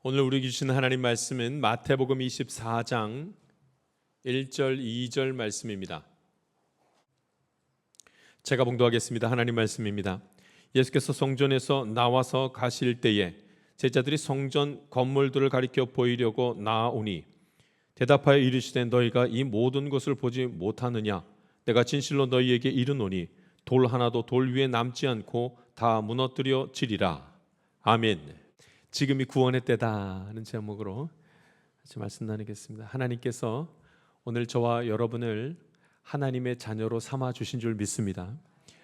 오늘 우리에게 주신 하나님 말씀은 마태복음 24장 1절 2절 말씀입니다. 제가 봉독하겠습니다. 하나님 말씀입니다. 예수께서 성전에서 나와서 가실 때에 제자들이 성전 건물들을 가리켜 보이려고 나아오니 대답하여 이르시되 너희가 이 모든 것을 보지 못하느냐? 내가 진실로 너희에게 이르노니 돌 하나도 돌 위에 남지 않고 다 무너뜨려 지리라. 아멘. 지금이 구원의 때다 하는 제목으로 같이 말씀 나누겠습니다. 하나님께서 오늘 저와 여러분을 하나님의 자녀로 삼아 주신 줄 믿습니다.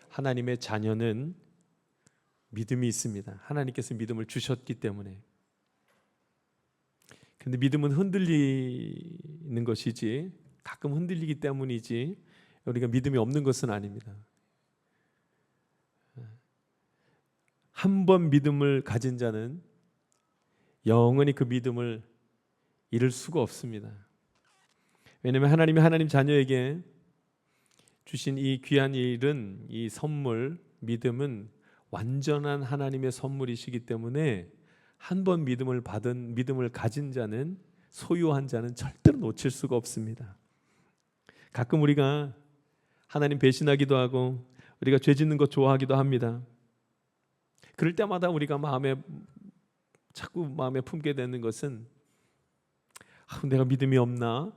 하나님의 자녀는 믿음이 있습니다. 하나님께서 믿음을 주셨기 때문에. 그런데 믿음은 흔들리는 것이지, 가끔 흔들리기 때문이지 우리가 믿음이 없는 것은 아닙니다. 한 번 믿음을 가진 자는 영원히 그 믿음을 잃을 수가 없습니다. 왜냐하면 하나님이 하나님 자녀에게 주신 이 귀한 일은, 이 선물, 믿음은 완전한 하나님의 선물이시기 때문에 한 번 믿음을 가진 자는, 소유한 자는 절대로 놓칠 수가 없습니다. 가끔 우리가 하나님 배신하기도 하고 우리가 죄 짓는 것 좋아하기도 합니다. 그럴 때마다 우리가 자꾸 마음에 품게 되는 것은 내가 믿음이 없나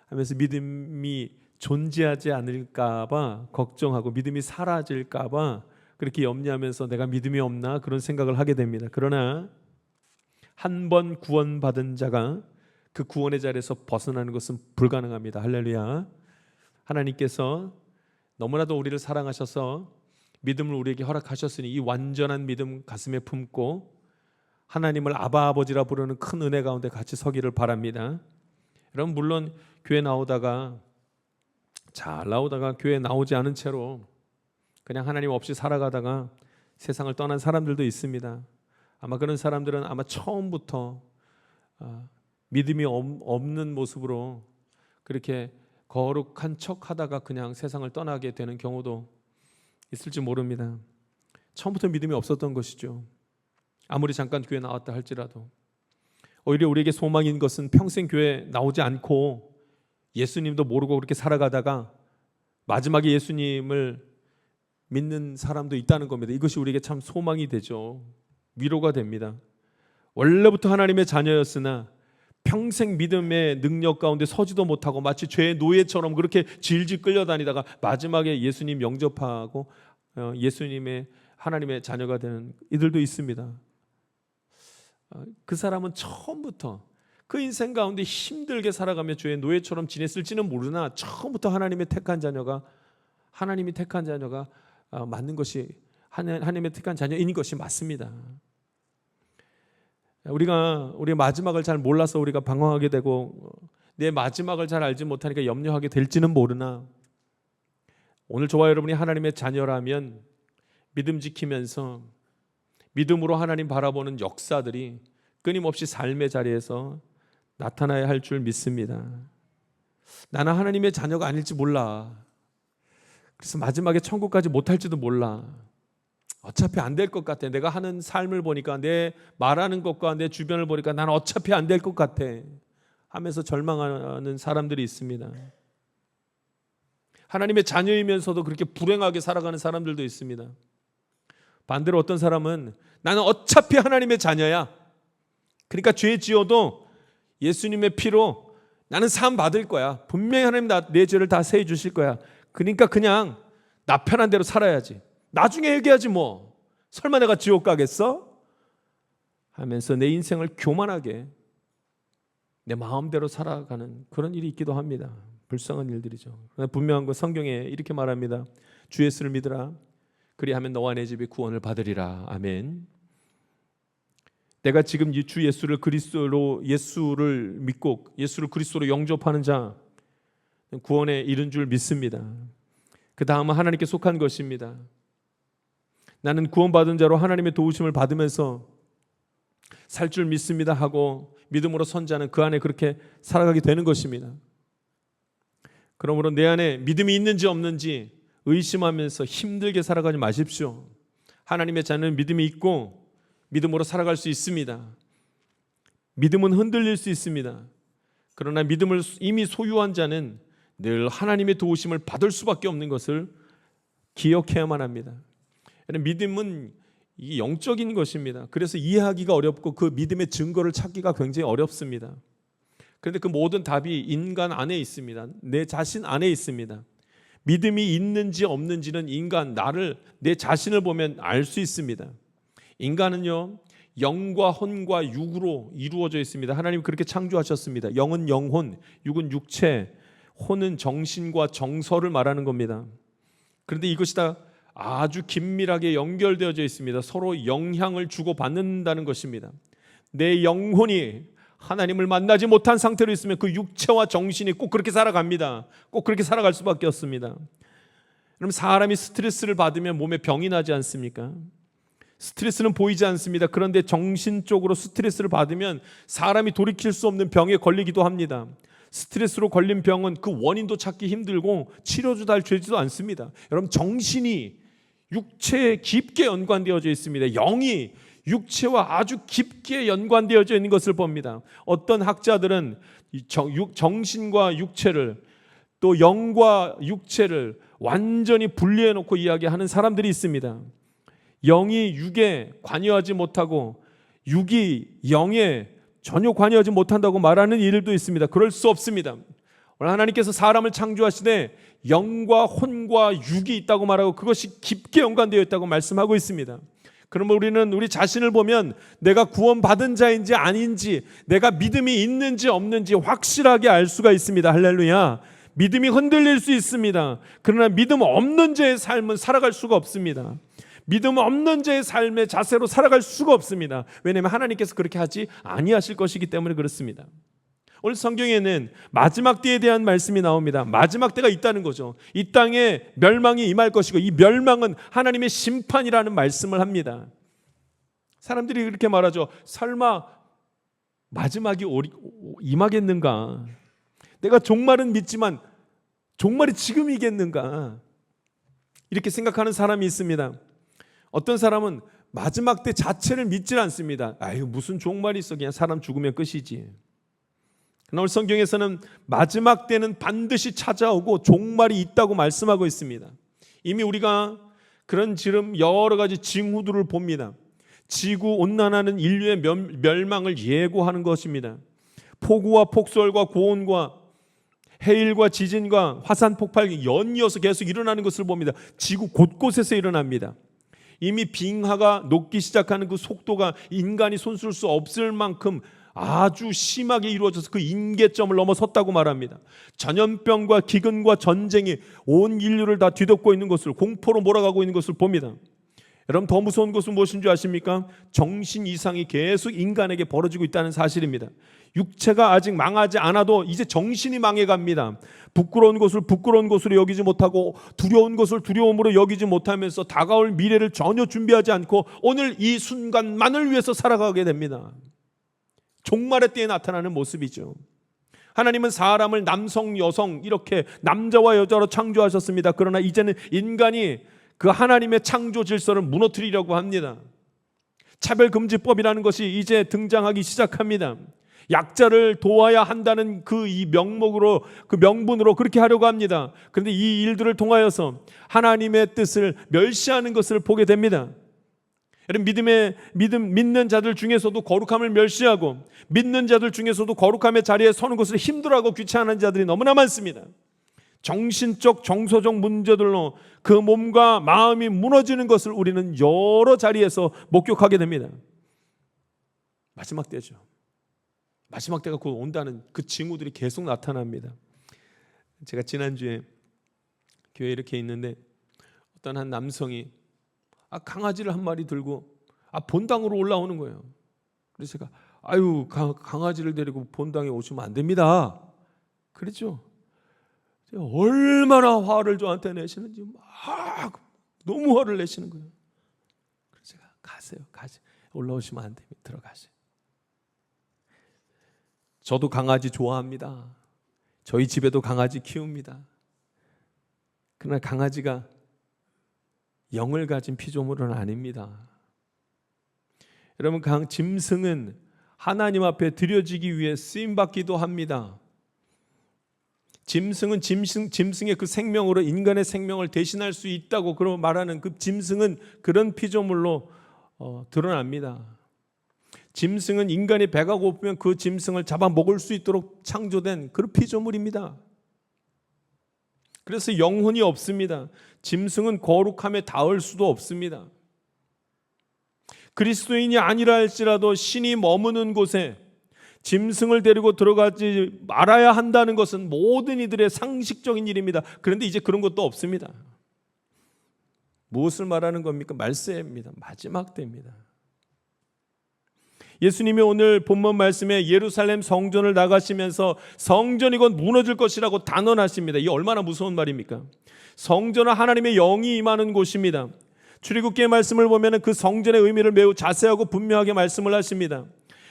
하면서 믿음이 존재하지 않을까 봐 걱정하고 믿음이 사라질까 봐 그렇게 염려하면서 내가 믿음이 없나 그런 생각을 하게 됩니다. 그러나 한 번 구원받은 자가 그 구원의 자리에서 벗어나는 것은 불가능합니다. 할렐루야. 하나님께서 너무나도 우리를 사랑하셔서 믿음을 우리에게 허락하셨으니 이 완전한 믿음 가슴에 품고 하나님을 아바 아버지라 부르는 큰 은혜 가운데 같이 서기를 바랍니다. 여러분, 물론 교회 잘 나오다가 교회 나오지 않은 채로 그냥 하나님 없이 살아가다가 세상을 떠난 사람들도 있습니다. 아마 그런 사람들은 아마 처음부터 믿음이 없는 모습으로 그렇게 거룩한 척 하다가 그냥 세상을 떠나게 되는 경우도 있을지 모릅니다. 처음부터 믿음이 없었던 것이죠. 아무리 잠깐 교회 나왔다 할지라도. 오히려 우리에게 소망인 것은 평생 교회 나오지 않고 예수님도 모르고 그렇게 살아가다가 마지막에 예수님을 믿는 사람도 있다는 겁니다. 이것이 우리에게 참 소망이 되죠. 위로가 됩니다. 원래부터 하나님의 자녀였으나 평생 믿음의 능력 가운데 서지도 못하고 마치 죄의 노예처럼 그렇게 질질 끌려다니다가 마지막에 예수님 영접하고 예수님의 하나님의 자녀가 되는 이들도 있습니다. 그 사람은 처음부터 그 인생 가운데 힘들게 살아가며 죄의 노예처럼 지냈을지는 모르나 처음부터 하나님이 택한 자녀가 맞는 것이 하나님의 택한 자녀인 것이 맞습니다. 우리가 우리의 마지막을 잘 몰라서 우리가 방황하게 되고 내 마지막을 잘 알지 못하니까 염려하게 될지는 모르나 오늘 저와 여러분이 하나님의 자녀라면 믿음 지키면서 믿음으로 하나님 바라보는 역사들이 끊임없이 삶의 자리에서 나타나야 할 줄 믿습니다. 나는 하나님의 자녀가 아닐지 몰라. 그래서 마지막에 천국까지 못할지도 몰라. 어차피 안 될 것 같아. 내가 하는 삶을 보니까, 내 말하는 것과 내 주변을 보니까 나는 어차피 안 될 것 같아 하면서 절망하는 사람들이 있습니다. 하나님의 자녀이면서도 그렇게 불행하게 살아가는 사람들도 있습니다. 반대로 어떤 사람은 나는 어차피 하나님의 자녀야. 그러니까 죄 지어도 예수님의 피로 나는 사함 받을 거야. 분명히 하나님 내 죄를 다 세해 주실 거야. 그러니까 그냥 나 편한 대로 살아야지. 나중에 얘기하지 뭐. 설마 내가 지옥 가겠어? 하면서 내 인생을 교만하게 내 마음대로 살아가는 그런 일이 있기도 합니다. 불쌍한 일들이죠. 그러나 분명한 거 성경에 이렇게 말합니다. 주 예수를 믿으라. 그리하면 너와 내 집이 구원을 받으리라. 아멘. 내가 지금 주 예수를 믿고 예수를 그리스도로 영접하는 자 구원에 이른 줄 믿습니다. 그 다음은 하나님께 속한 것입니다. 나는 구원받은 자로 하나님의 도우심을 받으면서 살 줄 믿습니다 하고 믿음으로 선 자는 그 안에 그렇게 살아가게 되는 것입니다. 그러므로 내 안에 믿음이 있는지 없는지 의심하면서 힘들게 살아가지 마십시오. 하나님의 자녀는 믿음이 있고 믿음으로 살아갈 수 있습니다. 믿음은 흔들릴 수 있습니다. 그러나 믿음을 이미 소유한 자는 늘 하나님의 도우심을 받을 수밖에 없는 것을 기억해야만 합니다. 믿음은 이 영적인 것입니다. 그래서 이해하기가 어렵고 그 믿음의 증거를 찾기가 굉장히 어렵습니다. 그런데 그 모든 답이 인간 안에 있습니다. 내 자신 안에 있습니다. 믿음이 있는지 없는지는 내 자신을 보면 알 수 있습니다. 인간은요, 영과 혼과 육으로 이루어져 있습니다. 하나님 그렇게 창조하셨습니다. 영은 영혼, 육은 육체, 혼은 정신과 정서를 말하는 겁니다. 그런데 이것이 다 아주 긴밀하게 연결되어져 있습니다. 서로 영향을 주고받는다는 것입니다. 내 영혼이 하나님을 만나지 못한 상태로 있으면 그 육체와 정신이 꼭 그렇게 살아갑니다. 꼭 그렇게 살아갈 수밖에 없습니다. 그럼 사람이 스트레스를 받으면 몸에 병이 나지 않습니까? 스트레스는 보이지 않습니다. 그런데 정신적으로 스트레스를 받으면 사람이 돌이킬 수 없는 병에 걸리기도 합니다. 스트레스로 걸린 병은 그 원인도 찾기 힘들고 치료도 되지도 않습니다. 여러분, 정신이 육체에 깊게 연관되어져 있습니다. 영이 육체와 아주 깊게 연관되어져 있는 것을 봅니다. 어떤 학자들은 정신과 육체를, 또 영과 육체를 완전히 분리해 놓고 이야기하는 사람들이 있습니다. 영이 육에 관여하지 못하고 육이 영에 전혀 관여하지 못한다고 말하는 이들도 있습니다. 그럴 수 없습니다. 오늘 하나님께서 사람을 창조하시되 영과 혼과 육이 있다고 말하고 그것이 깊게 연관되어 있다고 말씀하고 있습니다. 그러면 우리는 우리 자신을 보면 내가 구원받은 자인지 아닌지, 내가 믿음이 있는지 없는지 확실하게 알 수가 있습니다. 할렐루야. 믿음이 흔들릴 수 있습니다. 그러나 믿음 없는 자의 삶은 살아갈 수가 없습니다. 믿음 없는 자의 삶의 자세로 살아갈 수가 없습니다. 왜냐하면 하나님께서 그렇게 하지 아니하실 것이기 때문에 그렇습니다. 오늘 성경에는 마지막 때에 대한 말씀이 나옵니다. 마지막 때가 있다는 거죠. 이 땅에 멸망이 임할 것이고 이 멸망은 하나님의 심판이라는 말씀을 합니다. 사람들이 그렇게 말하죠. 설마 마지막이 임하겠는가? 내가 종말은 믿지만 종말이 지금이겠는가? 이렇게 생각하는 사람이 있습니다. 어떤 사람은 마지막 때 자체를 믿질 않습니다. 아유, 무슨 종말이 있어, 그냥 사람 죽으면 끝이지. 그러나 오늘 성경에서는 마지막 때는 반드시 찾아오고 종말이 있다고 말씀하고 있습니다. 이미 우리가 그런 여러 가지 징후들을 봅니다. 지구 온난화는 인류의 멸망을 예고하는 것입니다. 폭우와 폭설과 고온과 해일과 지진과 화산 폭발이 연이어서 계속 일어나는 것을 봅니다. 지구 곳곳에서 일어납니다. 이미 빙하가 녹기 시작하는 그 속도가 인간이 손쓸 수 없을 만큼 아주 심하게 이루어져서 그 임계점을 넘어섰다고 말합니다. 전염병과 기근과 전쟁이 온 인류를 다 뒤덮고 있는 것을, 공포로 몰아가고 있는 것을 봅니다. 여러분, 더 무서운 것은 무엇인 줄 아십니까? 정신 이상이 계속 인간에게 벌어지고 있다는 사실입니다. 육체가 아직 망하지 않아도 이제 정신이 망해갑니다. 부끄러운 것을 부끄러운 것으로 여기지 못하고 두려운 것을 두려움으로 여기지 못하면서 다가올 미래를 전혀 준비하지 않고 오늘 이 순간만을 위해서 살아가게 됩니다. 종말의 때에 나타나는 모습이죠. 하나님은 사람을 남성, 여성 이렇게 남자와 여자로 창조하셨습니다. 그러나 이제는 인간이 그 하나님의 창조 질서를 무너뜨리려고 합니다. 차별금지법이라는 것이 이제 등장하기 시작합니다. 약자를 도와야 한다는 이 명목으로, 그 명분으로 그렇게 하려고 합니다. 그런데 이 일들을 통하여서 하나님의 뜻을 멸시하는 것을 보게 됩니다. 믿는 자들 중에서도 거룩함을 멸시하고 믿는 자들 중에서도 거룩함의 자리에 서는 것을 힘들어하고 귀찮아하는 자들이 너무나 많습니다. 정신적, 정서적 문제들로 그 몸과 마음이 무너지는 것을 우리는 여러 자리에서 목격하게 됩니다. 마지막 때죠. 마지막 때가 곧 온다는 그 징후들이 계속 나타납니다. 제가 지난주에 교회에 이렇게 있는데 어떤 한 남성이 강아지를 한 마리 들고 본당으로 올라오는 거예요. 그래서 제가 강아지를 데리고 본당에 오시면 안 됩니다. 그랬죠. 얼마나 화를 저한테 내시는지 막 너무 화를 내시는 거예요. 그래서 제가 가세요. 올라오시면 안 됩니다. 들어가세요. 저도 강아지 좋아합니다. 저희 집에도 강아지 키웁니다. 그러나 강아지가 영을 가진 피조물은 아닙니다. 여러분, 짐승은 하나님 앞에 드려지기 위해 쓰임받기도 합니다. 짐승은 짐승의 그 생명으로 인간의 생명을 대신할 수 있다고 말하는 그 짐승은 그런 피조물로 드러납니다. 짐승은 인간이 배가 고프면 그 짐승을 잡아 먹을 수 있도록 창조된 그런 피조물입니다. 그래서 영혼이 없습니다. 짐승은 거룩함에 닿을 수도 없습니다. 그리스도인이 아니라 할지라도 신이 머무는 곳에 짐승을 데리고 들어가지 말아야 한다는 것은 모든 이들의 상식적인 일입니다. 그런데 이제 그런 것도 없습니다. 무엇을 말하는 겁니까? 말세입니다. 마지막 때입니다. 예수님이 오늘 본문 말씀에 예루살렘 성전을 나가시면서 성전이 곧 무너질 것이라고 단언하십니다. 이게 얼마나 무서운 말입니까? 성전은 하나님의 영이 임하는 곳입니다. 출애굽기의 말씀을 보면 그 성전의 의미를 매우 자세하고 분명하게 말씀을 하십니다.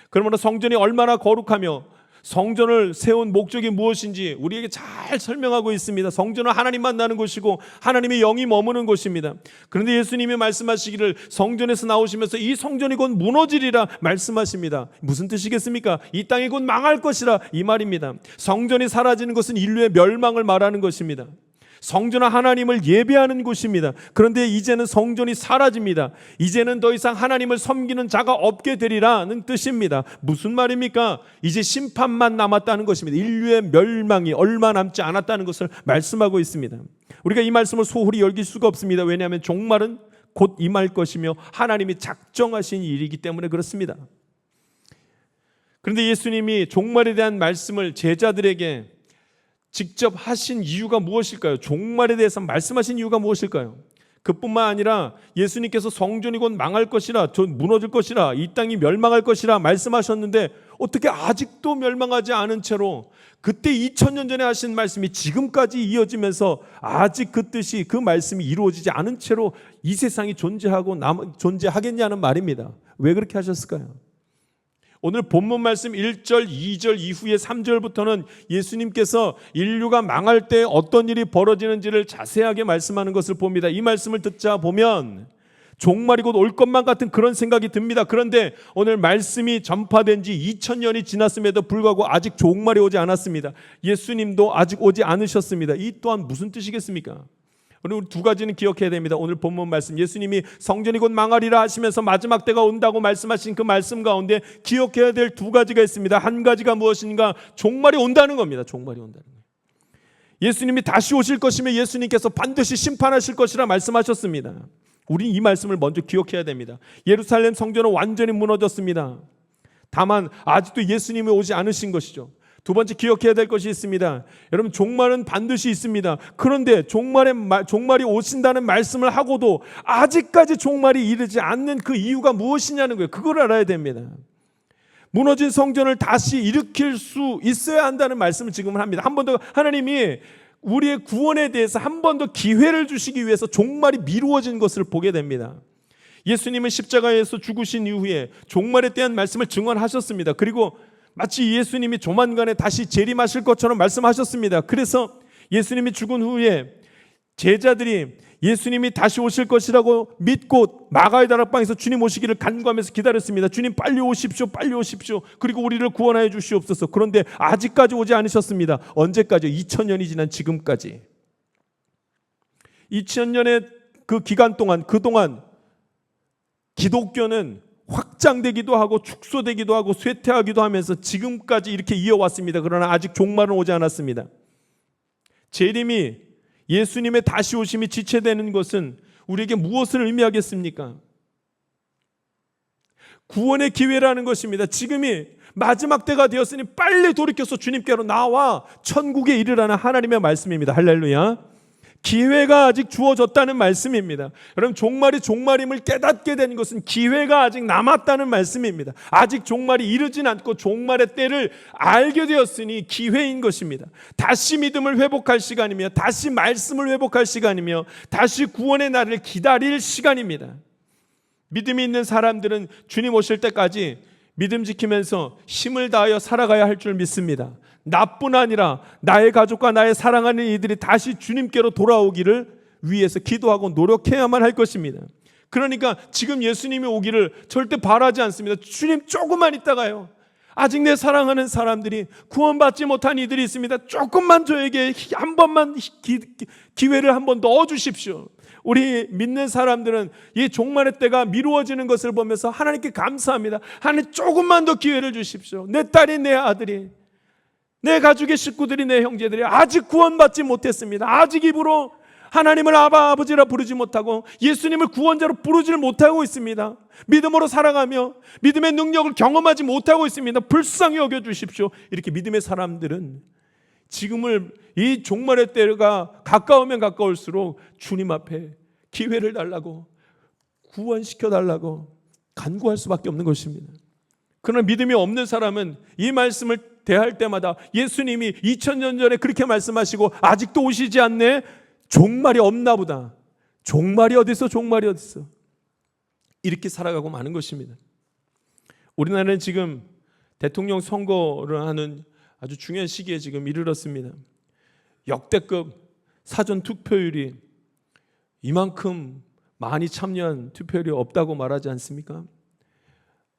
그러므로 성전이 얼마나 거룩하며 성전을 세운 목적이 무엇인지 우리에게 잘 설명하고 있습니다. 성전은 하나님 만나는 곳이고 하나님의 영이 머무는 곳입니다. 그런데 예수님이 말씀하시기를 성전에서 나오시면서 이 성전이 곧 무너지리라 말씀하십니다. 무슨 뜻이겠습니까? 이 땅이 곧 망할 것이라 이 말입니다. 성전이 사라지는 것은 인류의 멸망을 말하는 것입니다. 성전은 하나님을 예배하는 곳입니다. 그런데 이제는 성전이 사라집니다. 이제는 더 이상 하나님을 섬기는 자가 없게 되리라는 뜻입니다. 무슨 말입니까? 이제 심판만 남았다는 것입니다. 인류의 멸망이 얼마 남지 않았다는 것을 말씀하고 있습니다. 우리가 이 말씀을 소홀히 여길 수가 없습니다. 왜냐하면 종말은 곧 임할 것이며 하나님이 작정하신 일이기 때문에 그렇습니다. 그런데 예수님이 종말에 대한 말씀을 제자들에게 직접 하신 이유가 무엇일까요? 종말에 대해서 말씀하신 이유가 무엇일까요? 그뿐만 아니라 예수님께서 성전이 곧 망할 것이라, 무너질 것이라, 이 땅이 멸망할 것이라 말씀하셨는데 어떻게 아직도 멸망하지 않은 채로 그때 2000년 전에 하신 말씀이 지금까지 이어지면서 아직 그 뜻이, 그 말씀이 이루어지지 않은 채로 이 세상이 존재하겠냐는 말입니다. 왜 그렇게 하셨을까요? 오늘 본문 말씀 1절, 2절 이후에 3절부터는 예수님께서 인류가 망할 때 어떤 일이 벌어지는지를 자세하게 말씀하는 것을 봅니다. 이 말씀을 듣자 보면 종말이 곧 올 것만 같은 그런 생각이 듭니다. 그런데 오늘 말씀이 전파된 지 2000년이 지났음에도 불구하고 아직 종말이 오지 않았습니다. 예수님도 아직 오지 않으셨습니다. 이 또한 무슨 뜻이겠습니까? 우리 두 가지는 기억해야 됩니다. 오늘 본문 말씀, 예수님이 성전이 곧 망하리라 하시면서 마지막 때가 온다고 말씀하신 그 말씀 가운데 기억해야 될 두 가지가 있습니다. 한 가지가 무엇인가? 종말이 온다는 겁니다. 종말이 온다는 거예요. 예수님이 다시 오실 것이며 예수님께서 반드시 심판하실 것이라 말씀하셨습니다. 우리 이 말씀을 먼저 기억해야 됩니다. 예루살렘 성전은 완전히 무너졌습니다. 다만 아직도 예수님이 오지 않으신 것이죠. 두 번째 기억해야 될 것이 있습니다. 여러분, 종말은 반드시 있습니다. 그런데 종말이 오신다는 말씀을 하고도 아직까지 종말이 이르지 않는 그 이유가 무엇이냐는 거예요. 그걸 알아야 됩니다. 무너진 성전을 다시 일으킬 수 있어야 한다는 말씀을 지금은 합니다. 한 번 더 하나님이 우리의 구원에 대해서 한 번 더 기회를 주시기 위해서 종말이 미루어진 것을 보게 됩니다. 예수님은 십자가에서 죽으신 이후에 종말에 대한 말씀을 증언하셨습니다. 그리고 마치 예수님이 조만간에 다시 재림하실 것처럼 말씀하셨습니다. 그래서 예수님이 죽은 후에 제자들이 예수님이 다시 오실 것이라고 믿고 마가의 다락방에서 주님 오시기를 간구하면서 기다렸습니다. 주님 빨리 오십시오, 빨리 오십시오. 그리고 우리를 구원하여 주시옵소서. 그런데 아직까지 오지 않으셨습니다. 언제까지요? 2000년이 지난 지금까지. 2000년의 그 기간 동안, 그동안 기독교는 확장되기도 하고 축소되기도 하고 쇠퇴하기도 하면서 지금까지 이렇게 이어왔습니다. 그러나 아직 종말은 오지 않았습니다. 재림이, 예수님의 다시 오심이 지체되는 것은 우리에게 무엇을 의미하겠습니까? 구원의 기회라는 것입니다. 지금이 마지막 때가 되었으니 빨리 돌이켜서 주님께로 나와 천국에 이르라는 하나님의 말씀입니다. 할렐루야. 기회가 아직 주어졌다는 말씀입니다. 여러분, 종말이 종말임을 깨닫게 된 것은 기회가 아직 남았다는 말씀입니다. 아직 종말이 이르진 않고 종말의 때를 알게 되었으니 기회인 것입니다. 다시 믿음을 회복할 시간이며 다시 말씀을 회복할 시간이며 다시 구원의 날을 기다릴 시간입니다. 믿음이 있는 사람들은 주님 오실 때까지 믿음 지키면서 힘을 다하여 살아가야 할 줄 믿습니다. 나뿐 아니라 나의 가족과 나의 사랑하는 이들이 다시 주님께로 돌아오기를 위해서 기도하고 노력해야만 할 것입니다. 그러니까 지금 예수님이 오기를 절대 바라지 않습니다. 주님 조금만 있다가요. 아직 내 사랑하는 사람들이 구원받지 못한 이들이 있습니다. 조금만 저에게 한 번만 기회를 한번 넣어주십시오. 우리 믿는 사람들은 이 종말의 때가 미루어지는 것을 보면서 하나님께 감사합니다. 하나님 조금만 더 기회를 주십시오. 내 딸이, 내 아들이, 내 가족의 식구들이, 내 형제들이 아직 구원받지 못했습니다. 아직 입으로 하나님을 아바 아버지라 부르지 못하고 예수님을 구원자로 부르지를 못하고 있습니다. 믿음으로 살아가며 믿음의 능력을 경험하지 못하고 있습니다. 불쌍히 여겨주십시오. 이렇게 믿음의 사람들은 지금을 이 종말의 때가 가까우면 가까울수록 주님 앞에 기회를 달라고, 구원시켜 달라고 간구할 수밖에 없는 것입니다. 그러나 믿음이 없는 사람은 이 말씀을 대할 때마다 예수님이 2000년 전에 그렇게 말씀하시고 아직도 오시지 않네? 종말이 없나 보다. 종말이 어딨어? 종말이 어딨어? 이렇게 살아가고 마는 것입니다. 우리나라는 지금 대통령 선거를 하는 아주 중요한 시기에 지금 이르렀습니다. 역대급 사전 투표율이 이만큼 많이 참여한 투표율이 없다고 말하지 않습니까?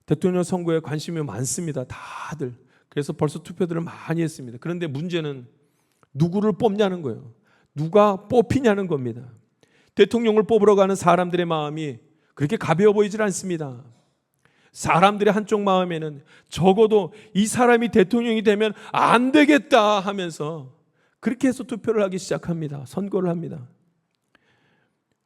대통령 선거에 관심이 많습니다. 다들. 그래서 벌써 투표들을 많이 했습니다. 그런데 문제는 누구를 뽑냐는 거예요. 누가 뽑히냐는 겁니다. 대통령을 뽑으러 가는 사람들의 마음이 그렇게 가벼워 보이질 않습니다. 사람들의 한쪽 마음에는 적어도 이 사람이 대통령이 되면 안 되겠다 하면서 그렇게 해서 투표를 하기 시작합니다. 선거를 합니다.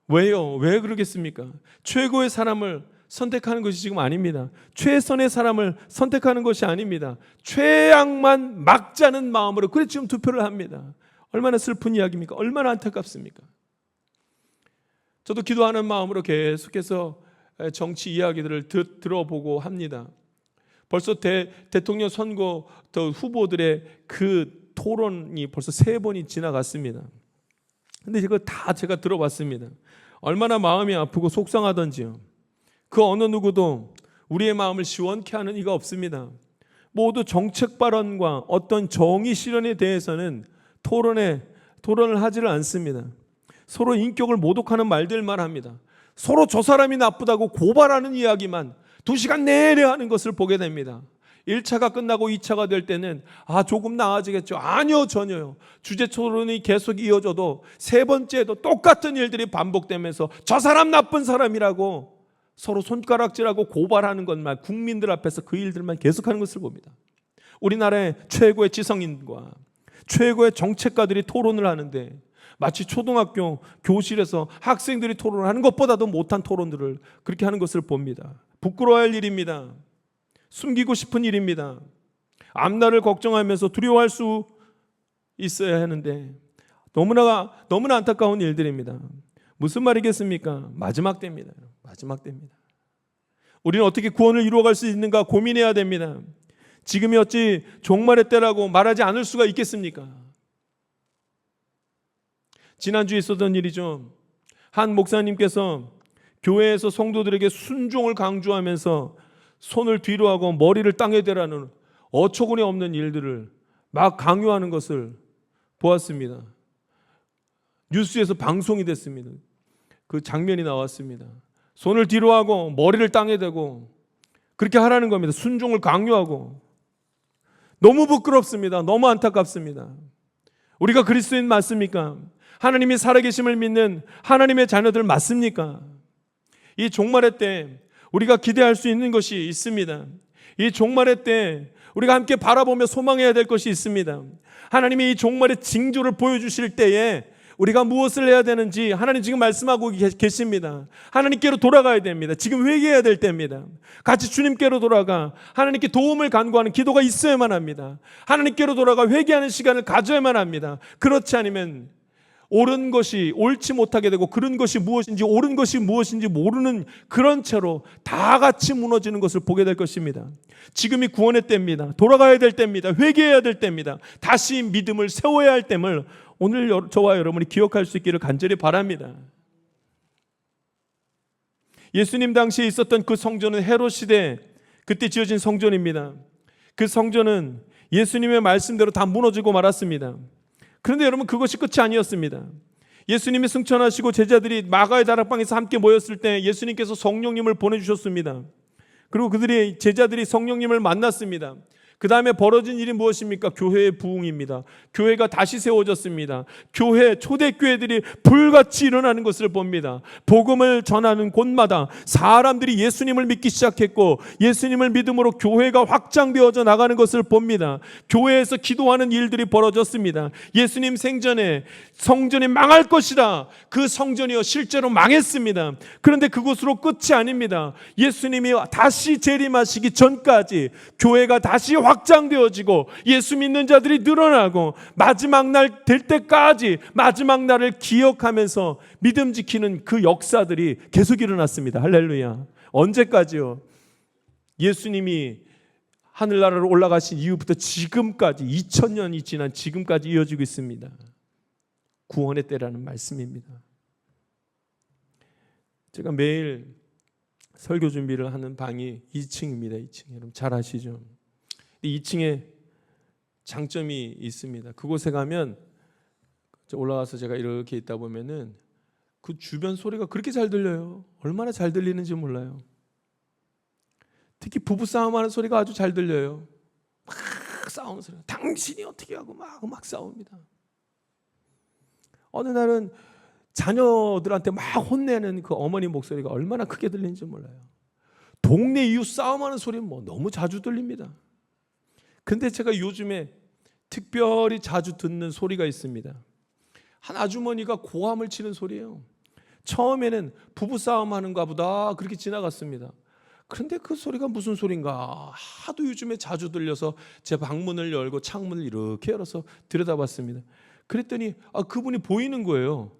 왜요? 왜 그러겠습니까? 최고의 사람을 선택하는 것이 지금 아닙니다. 최선의 사람을 선택하는 것이 아닙니다. 최악만 막자는 마음으로 그래 지금 투표를 합니다. 얼마나 슬픈 이야기입니까? 얼마나 안타깝습니까? 저도 기도하는 마음으로 계속해서 정치 이야기들을 들어보고 합니다. 벌써 대통령 선거 후보들의 그 토론이 벌써 3번이 지나갔습니다. 근데 이거 다 제가 들어봤습니다. 얼마나 마음이 아프고 속상하던지요. 그 어느 누구도 우리의 마음을 시원케 하는 이가 없습니다. 모두 정책 발언과 어떤 정의 실현에 대해서는 토론을 하지를 않습니다. 서로 인격을 모독하는 말들만 합니다. 서로 저 사람이 나쁘다고 고발하는 이야기만 2시간 내내 하는 것을 보게 됩니다. 1차가 끝나고 2차가 될 때는 조금 나아지겠죠. 아니요, 전혀요. 주제 토론이 계속 이어져도 3번째에도 똑같은 일들이 반복되면서 저 사람 나쁜 사람이라고 서로 손가락질하고 고발하는 것만, 국민들 앞에서 그 일들만 계속하는 것을 봅니다. 우리나라의 최고의 지성인과 최고의 정책가들이 토론을 하는데 마치 초등학교 교실에서 학생들이 토론을 하는 것보다도 못한 토론들을 그렇게 하는 것을 봅니다. 부끄러워할 일입니다. 숨기고 싶은 일입니다. 앞날을 걱정하면서 두려워할 수 있어야 하는데 너무나 안타까운 일들입니다. 무슨 말이겠습니까? 마지막 때입니다. 마지막 때입니다. 우리는 어떻게 구원을 이루어갈 수 있는가 고민해야 됩니다. 지금이 어찌 종말의 때라고 말하지 않을 수가 있겠습니까? 지난주에 있었던 일이죠. 한 목사님께서 교회에서 성도들에게 순종을 강조하면서 손을 뒤로 하고 머리를 땅에 대라는 어처구니 없는 일들을 막 강요하는 것을 보았습니다. 뉴스에서 방송이 됐습니다. 그 장면이 나왔습니다. 손을 뒤로 하고 머리를 땅에 대고 그렇게 하라는 겁니다. 순종을 강요하고. 너무 부끄럽습니다. 너무 안타깝습니다. 우리가 그리스도인 맞습니까? 하나님이 살아계심을 믿는 하나님의 자녀들 맞습니까? 이 종말의 때 우리가 기대할 수 있는 것이 있습니다. 이 종말의 때 우리가 함께 바라보며 소망해야 될 것이 있습니다. 하나님이 이 종말의 징조를 보여주실 때에 우리가 무엇을 해야 되는지 하나님 지금 말씀하고 계십니다. 하나님께로 돌아가야 됩니다. 지금 회개해야 될 때입니다. 같이 주님께로 돌아가 하나님께 도움을 간구하는 기도가 있어야만 합니다. 하나님께로 돌아가 회개하는 시간을 가져야만 합니다. 그렇지 않으면 옳은 것이 옳지 못하게 되고 그런 것이 무엇인지 옳은 것이 무엇인지 모르는 그런 채로 다 같이 무너지는 것을 보게 될 것입니다. 지금이 구원의 때입니다. 돌아가야 될 때입니다. 회개해야 될 때입니다. 다시 믿음을 세워야 할 때임을 오늘 저와 여러분이 기억할 수 있기를 간절히 바랍니다. 예수님 당시에 있었던 그 성전은 헤롯 시대 그때 지어진 성전입니다. 그 성전은 예수님의 말씀대로 다 무너지고 말았습니다. 그런데 여러분 그것이 끝이 아니었습니다. 예수님이 승천하시고 제자들이 마가의 다락방에서 함께 모였을 때 예수님께서 성령님을 보내주셨습니다. 그리고 제자들이 성령님을 만났습니다. 그 다음에 벌어진 일이 무엇입니까? 교회의 부흥입니다. 교회가 다시 세워졌습니다. 교회, 초대교회들이 불같이 일어나는 것을 봅니다. 복음을 전하는 곳마다 사람들이 예수님을 믿기 시작했고 예수님을 믿음으로 교회가 확장되어져 나가는 것을 봅니다. 교회에서 기도하는 일들이 벌어졌습니다. 예수님 생전에 성전이 망할 것이라 그 성전이요 실제로 망했습니다. 그런데 그것으로 끝이 아닙니다. 예수님이 다시 재림하시기 전까지 교회가 다시 확장되어지고 예수 믿는 자들이 늘어나고 마지막 날 될 때까지 마지막 날을 기억하면서 믿음 지키는 그 역사들이 계속 일어났습니다. 할렐루야. 언제까지요? 예수님이 하늘나라로 올라가신 이후부터 지금까지 2000년이 지난 지금까지 이어지고 있습니다. 구원의 때라는 말씀입니다. 제가 매일 설교 준비를 하는 방이 2층입니다. 2층. 여러분 잘 아시죠? 2층에 장점이 있습니다. 그곳에 가면 올라가서 제가 이렇게 있다 보면은 그 주변 소리가 그렇게 잘 들려요. 얼마나 잘 들리는지 몰라요. 특히 부부싸움하는 소리가 아주 잘 들려요. 막 싸우는 소리. 당신이 어떻게 하고 막 싸웁니다. 어느 날은 자녀들한테 막 혼내는 그 어머니 목소리가 얼마나 크게 들리는지 몰라요. 동네 이웃 싸움하는 소리는 뭐 너무 자주 들립니다. 근데 제가 요즘에 특별히 자주 듣는 소리가 있습니다. 한 아주머니가 고함을 치는 소리예요. 처음에는 부부싸움하는가 보다 그렇게 지나갔습니다. 그런데 그 소리가 무슨 소린가 하도 요즘에 자주 들려서 제 방문을 열고 창문을 이렇게 열어서 들여다봤습니다. 그랬더니 그분이 보이는 거예요.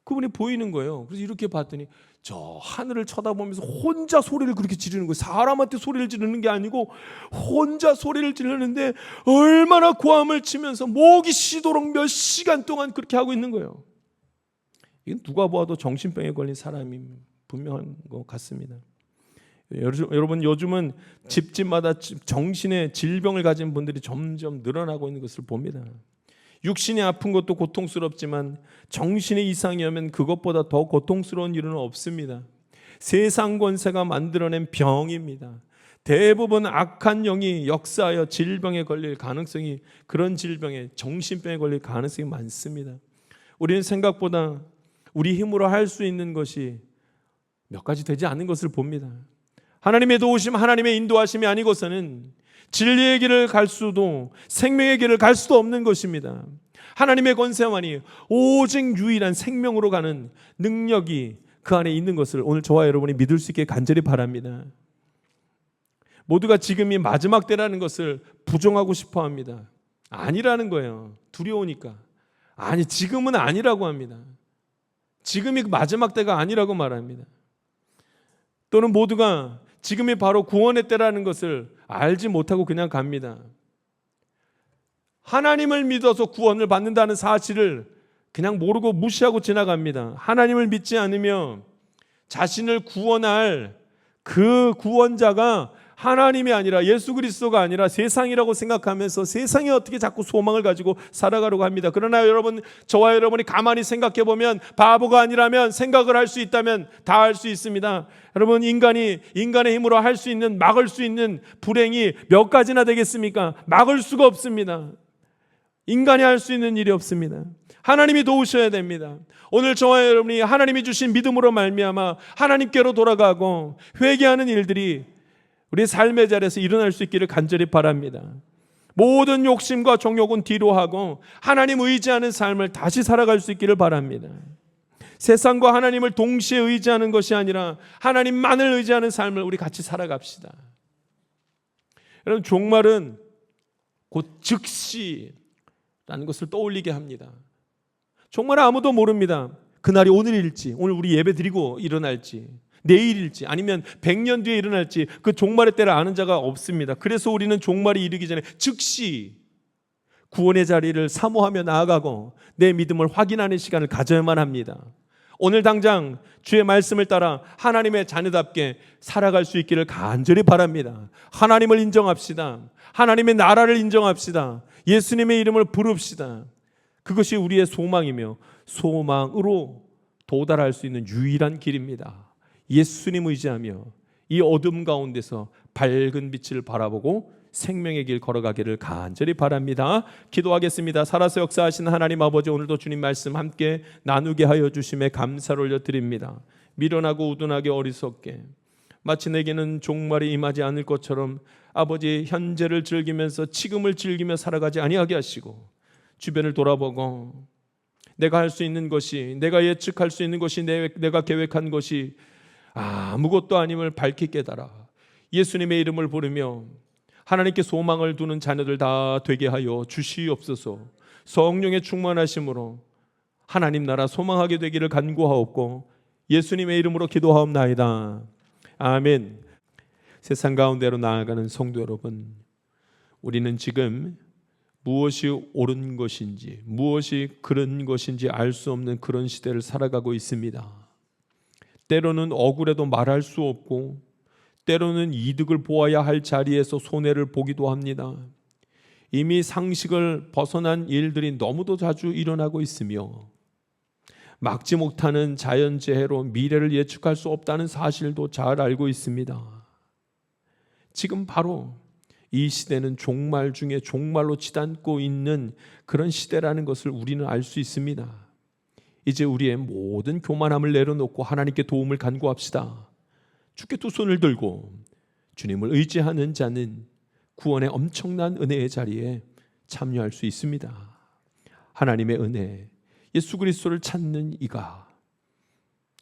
그래서 이렇게 봤더니 저 하늘을 쳐다보면서 혼자 소리를 그렇게 지르는 거예요. 사람한테 소리를 지르는 게 아니고 혼자 소리를 지르는데 얼마나 고함을 치면서 목이 쉬도록 몇 시간 동안 그렇게 하고 있는 거예요. 이건 누가 보아도 정신병에 걸린 사람이 분명한 것 같습니다. 여러분 요즘은 집집마다 정신의 질병을 가진 분들이 점점 늘어나고 있는 것을 봅니다. 육신이 아픈 것도 고통스럽지만 정신의 이상이 오면 그것보다 더 고통스러운 일은 없습니다. 세상 권세가 만들어낸 병입니다. 대부분 악한 영이 역사하여 질병에 걸릴 가능성이 그런 질병에 정신병에 걸릴 가능성이 많습니다. 우리는 생각보다 우리 힘으로 할 수 있는 것이 몇 가지 되지 않는 것을 봅니다. 하나님의 도우심, 하나님의 인도하심이 아니고서는 진리의 길을 갈 수도 생명의 길을 갈 수도 없는 것입니다. 하나님의 권세만이 오직 유일한 생명으로 가는 능력이 그 안에 있는 것을 오늘 저와 여러분이 믿을 수 있게 간절히 바랍니다. 모두가 지금이 마지막 때라는 것을 부정하고 싶어 합니다. 아니라는 거예요. 두려우니까. 아니, 지금은 아니라고 합니다. 지금이 마지막 때가 아니라고 말합니다. 또는 모두가 지금이 바로 구원의 때라는 것을 알지 못하고 그냥 갑니다. 하나님을 믿어서 구원을 받는다는 사실을 그냥 모르고 무시하고 지나갑니다. 하나님을 믿지 않으며 자신을 구원할 그 구원자가 하나님이 아니라 예수 그리스도가 아니라 세상이라고 생각하면서 세상에 어떻게 자꾸 소망을 가지고 살아가려고 합니다. 그러나 여러분, 저와 여러분이 가만히 생각해 보면 바보가 아니라면 생각을 할 수 있다면 다 할 수 있습니다. 여러분, 인간의 힘으로 할 수 있는, 막을 수 있는 불행이 몇 가지나 되겠습니까? 막을 수가 없습니다. 인간이 할 수 있는 일이 없습니다. 하나님이 도우셔야 됩니다. 오늘 저와 여러분이 하나님이 주신 믿음으로 말미암아 하나님께로 돌아가고 회개하는 일들이 우리 삶의 자리에서 일어날 수 있기를 간절히 바랍니다. 모든 욕심과 정욕은 뒤로 하고 하나님 의지하는 삶을 다시 살아갈 수 있기를 바랍니다. 세상과 하나님을 동시에 의지하는 것이 아니라 하나님만을 의지하는 삶을 우리 같이 살아갑시다. 여러분, 종말은 곧 즉시라는 것을 떠올리게 합니다. 종말은 아무도 모릅니다. 그날이 오늘일지, 오늘 우리 예배 드리고 일어날지, 내일일지, 아니면 100년 뒤에 일어날지 그 종말의 때를 아는 자가 없습니다. 그래서 우리는 종말이 이르기 전에 즉시 구원의 자리를 사모하며 나아가고 내 믿음을 확인하는 시간을 가져야만 합니다. 오늘 당장 주의 말씀을 따라 하나님의 자녀답게 살아갈 수 있기를 간절히 바랍니다. 하나님을 인정합시다. 하나님의 나라를 인정합시다. 예수님의 이름을 부릅시다. 그것이 우리의 소망이며 소망으로 도달할 수 있는 유일한 길입니다. 예수님 의지하며 이 어둠 가운데서 밝은 빛을 바라보고 생명의 길 걸어가기를 간절히 바랍니다. 기도하겠습니다. 살아서 역사하시는 하나님 아버지, 오늘도 주님 말씀 함께 나누게 하여 주심에 감사를 올려드립니다. 미련하고 우둔하게 어리석게 마치 내게는 종말이 임하지 않을 것처럼 아버지, 현재를 즐기면서 지금을 즐기며 살아가지 아니하게 하시고 주변을 돌아보고 내가 할 수 있는 것이, 내가 예측할 수 있는 것이, 내가 계획한 것이 아무것도 아님을 밝히 깨달아 예수님의 이름을 부르며 하나님께 소망을 두는 자녀들 다 되게 하여 주시옵소서. 성령의 충만하심으로 하나님 나라 소망하게 되기를 간구하옵고 예수님의 이름으로 기도하옵나이다. 아멘. 세상 가운데로 나아가는 성도 여러분, 우리는 지금 무엇이 옳은 것인지 무엇이 그른 것인지 알 수 없는 그런 시대를 살아가고 있습니다. 때로는 억울해도 말할 수 없고 때로는 이득을 보아야 할 자리에서 손해를 보기도 합니다. 이미 상식을 벗어난 일들이 너무도 자주 일어나고 있으며 막지 못하는 자연재해로 미래를 예측할 수 없다는 사실도 잘 알고 있습니다. 지금 바로 이 시대는 종말 중에 종말로 치닫고 있는 그런 시대라는 것을 우리는 알 수 있습니다. 이제 우리의 모든 교만함을 내려놓고 하나님께 도움을 간구합시다. 주께 두 손을 들고 주님을 의지하는 자는 구원의 엄청난 은혜의 자리에 참여할 수 있습니다. 하나님의 은혜, 예수 그리스도를 찾는 이가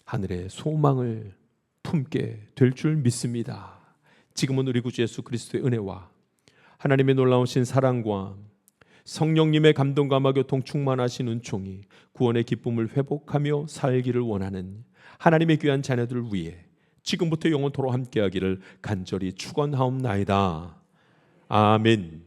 하늘의 소망을 품게 될 줄 믿습니다. 지금은 우리 구주 예수 그리스도의 은혜와 하나님의 놀라우신 사랑과 성령님의 감동과 교통 충만하신 은총이 구원의 기쁨을 회복하며 살기를 원하는 하나님의 귀한 자녀들을 위해 지금부터 영원토록 함께하기를 간절히 축원하옵나이다. 아멘.